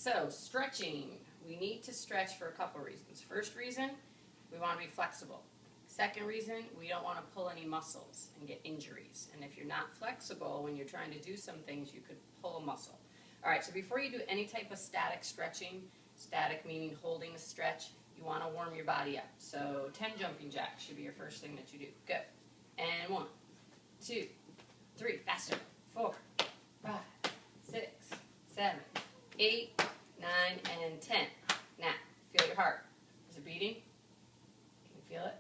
So stretching, we need to stretch for a couple reasons. First reason, we want to be flexible. Second reason, we don't want to pull any muscles and get injuries. And if you're not flexible when you're trying to do some things, you could pull a muscle. All right, so before you do any type of static stretching, static meaning holding a stretch, you want to warm your body up. So 10 jumping jacks should be your first thing that you do. Go. And 1, 2, 3, faster. 4, 5, 6, 7, 8, 9, and 10. Now, feel your heart. Is it beating? Can you feel it?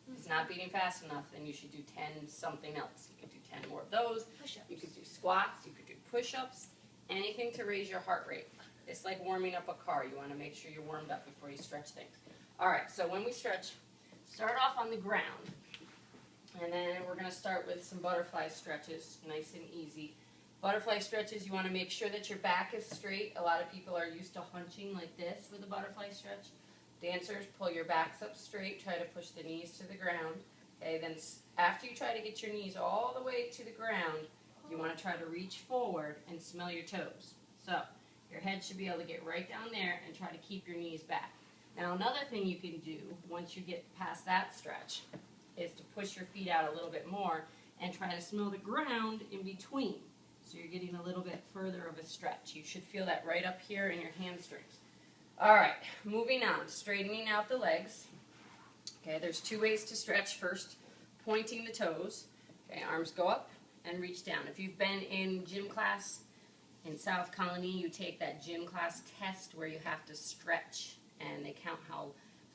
If it's not beating fast enough, then you should do 10 something else. You could do 10 more of those. Push-ups. You could do squats. You could do push-ups. Anything to raise your heart rate. It's like warming up a car. You want to make sure you're warmed up before you stretch things. All right, so when we stretch, start off on the ground. And then we're going to start with some butterfly stretches, nice and easy. Butterfly stretches, you want to make sure that your back is straight. A lot of people are used to hunching like this with a butterfly stretch. Dancers, pull your backs up straight. Try to push the knees to the ground. Okay, then after you try to get your knees all the way to the ground, you want to try to reach forward and smell your toes. So your head should be able to get right down there and try to keep your knees back. Now another thing you can do once you get past that stretch is to push your feet out a little bit more and try to smell the ground in between. So you're getting a little bit further of a stretch. You should feel that right up here in your hamstrings. All right, moving on, straightening out the legs. Okay, there's 2 ways to stretch. First, pointing the toes. Okay, arms go up and reach down. If you've been in gym class in South Colony, you take that gym class test where you have to stretch and they count how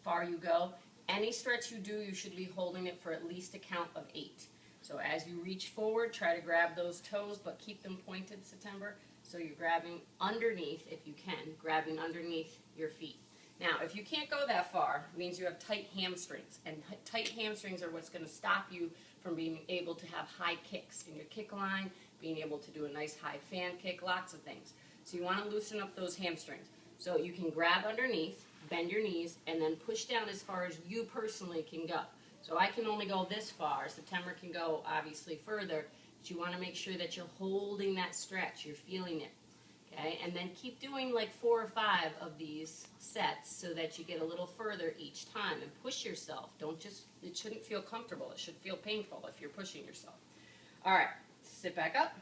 far you go. Any stretch you do, you should be holding it for at least a count of 8. So as you reach forward, try to grab those toes, but keep them pointed, September. So you're grabbing underneath, if you can, grabbing underneath your feet. Now, if you can't go that far, it means you have tight hamstrings. And tight hamstrings are what's going to stop you from being able to have high kicks in your kick line, being able to do a nice high fan kick, lots of things. So you want to loosen up those hamstrings. So you can grab underneath, bend your knees, and then push down as far as you personally can go. So I can only go this far. September can go obviously further, but you want to make sure that you're holding that stretch, you're feeling it. Okay, and then keep doing like 4 or 5 of these sets so that you get a little further each time and push yourself. Don't just, it shouldn't feel comfortable. It should feel painful if you're pushing yourself. All right, sit back up.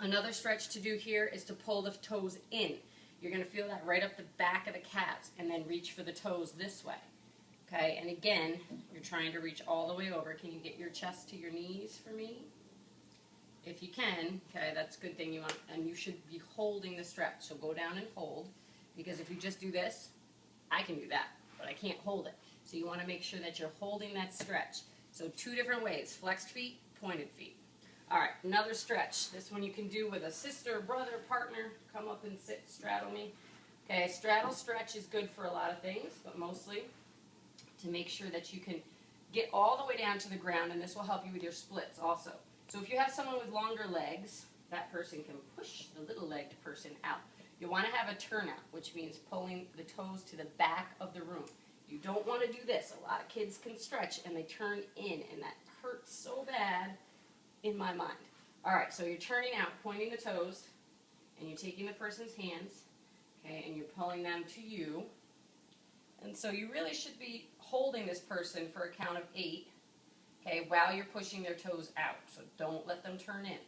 Another stretch to do here is to pull the toes in. You're going to feel that right up the back of the calves and then reach for the toes this way. Okay, and again, you're trying to reach all the way over. Can you get your chest to your knees for me? If you can, okay, that's a good thing you want, and you should be holding the stretch. So go down and hold, because if you just do this, I can do that, but I can't hold it. So you want to make sure that you're holding that stretch. So 2 different ways, flexed feet, pointed feet. All right, another stretch. This one you can do with a sister, brother, partner. Come up and sit, straddle me. Okay, straddle stretch is good for a lot of things, but mostly to make sure that you can get all the way down to the ground, and this will help you with your splits also. So if you have someone with longer legs, that person can push the little legged person out. You want to have a turnout, which means pulling the toes to the back of the room. You don't want to do this. A lot of kids can stretch and they turn in, and that hurts so bad in my mind. All right, so you're turning out, pointing the toes, and you're taking the person's hands, okay, and you're pulling them to you. And so you really should be holding this person for a count of 8, okay, while you're pushing their toes out. So don't let them turn in.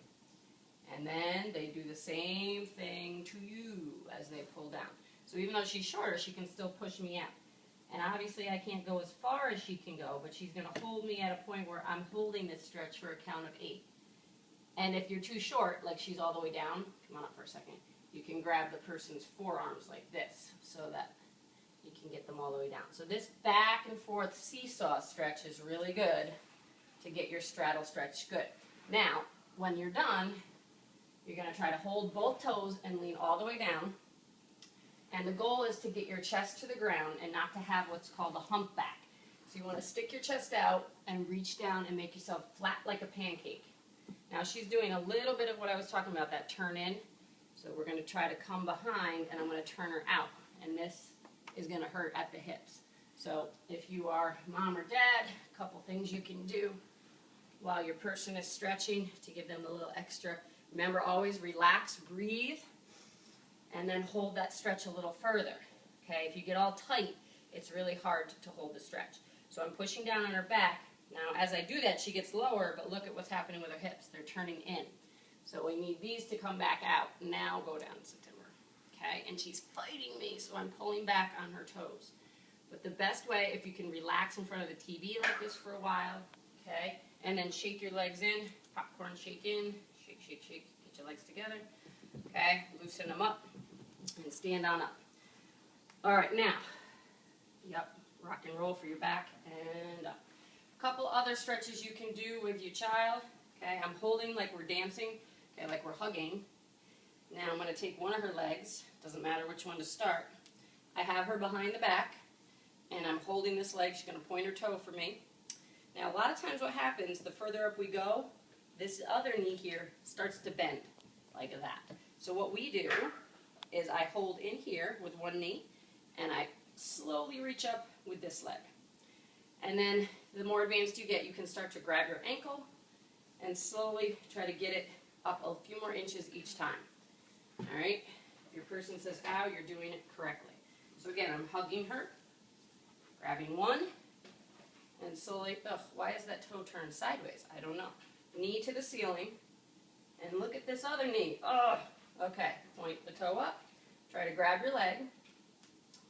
And then they do the same thing to you as they pull down. So even though she's shorter, she can still push me out. And obviously I can't go as far as she can go, but she's going to hold me at a point where I'm holding this stretch for a count of 8. And if you're too short, like she's all the way down, come on up for a second, you can grab the person's forearms like this so that you can get them all the way down. So this back and forth seesaw stretch is really good to get your straddle stretch good. Now, when you're done, you're going to try to hold both toes and lean all the way down. And the goal is to get your chest to the ground and not to have what's called a hump back. So you want to stick your chest out and reach down and make yourself flat like a pancake. Now she's doing a little bit of what I was talking about, that turn in. So we're going to try to come behind and I'm going to turn her out. And this is going to hurt at the hips. So if you are mom or dad, a couple things you can do while your person is stretching to give them a little extra. Remember, always relax, breathe. and then hold that stretch a little further. Okay, if you get all tight, it's really hard to hold the stretch. So I'm pushing down on her back. Now, as I do that, she gets lower, but look at what's happening with her hips. They're turning in. So we need these to come back out. Now go down, September. Okay, and she's fighting me, so I'm pulling back on her toes. But the best way, if you can relax in front of the TV like this for a while, okay, and then shake your legs in, popcorn shake in, shake, shake, shake, get your legs together, okay, loosen them up, and stand on up. All right, now, yep, rock and roll for your back and up. A couple other stretches you can do with your child, okay, I'm holding like we're dancing, okay, like we're hugging. Now I'm going to take one of her legs, doesn't matter which one to start. I have her behind the back, and I'm holding this leg. She's going to point her toe for me. Now, a lot of times what happens, the further up we go, this other knee here starts to bend like that. So what we do is I hold in here with one knee, and I slowly reach up with this leg. And then the more advanced you get, you can start to grab your ankle and slowly try to get it up a few more inches each time. All right? If your person says, ow, you're doing it correctly. So again, I'm hugging her, grabbing one, and slowly, why is that toe turned sideways? I don't know. Knee to the ceiling, and look at this other knee. Okay, point the toe up, try to grab your leg,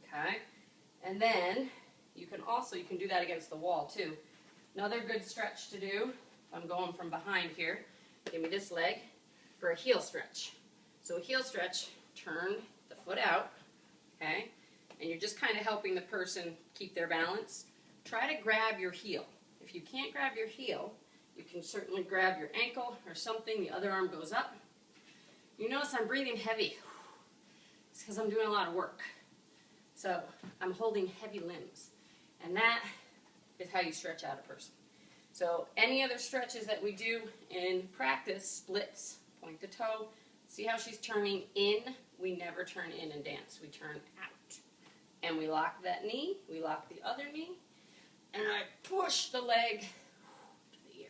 okay, and then you can do that against the wall too. Another good stretch to do, if I'm going from behind here, give me this leg for a heel stretch. So a heel stretch, turn the foot out, okay, and you're just kind of helping the person keep their balance. Try to grab your heel. If you can't grab your heel, you can certainly grab your ankle or something. The other arm goes up. You notice I'm breathing heavy. It's because I'm doing a lot of work. So I'm holding heavy limbs. And that is how you stretch out a person. So any other stretches that we do in practice, splits, point the toe, see how she's turning in? We never turn in and dance. We turn out. And we lock that knee, we lock the other knee, and I push the leg to the ear.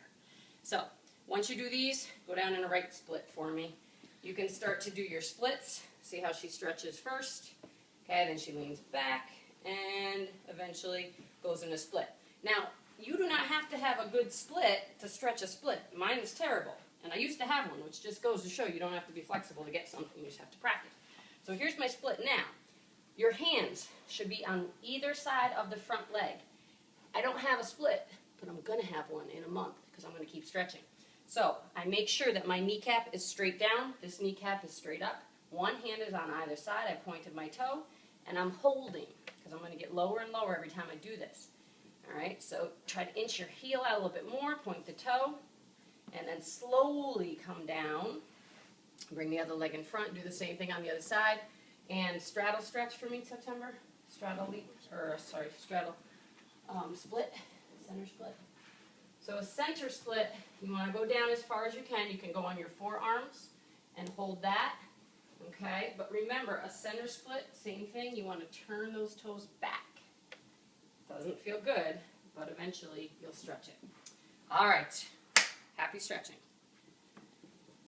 So once you do these, go down in a right split for me. You can start to do your splits. See how she stretches first. Okay, then she leans back and eventually goes in a split. Now, you do not have to have a good split to stretch a split. Mine is terrible. And I used to have one, which just goes to show you don't have to be flexible to get something. You just have to practice. So here's my split now. Your hands should be on either side of the front leg. I don't have a split, but I'm going to have one in a month because I'm going to keep stretching. So I make sure that my kneecap is straight down. This kneecap is straight up. One hand is on either side. I pointed my toe, and I'm holding because I'm going to get lower and lower every time I do this. All right, so try to inch your heel out a little bit more, point the toe, and then slowly come down. Bring the other leg in front, do the same thing on the other side. And straddle stretch for me, September. Straddle leap, straddle split, center split. So a center split, you want to go down as far as you can. You can go on your forearms and hold that, okay? But remember, a center split, same thing. You want to turn those toes back. Doesn't feel good, but eventually you'll stretch it. All right, happy stretching.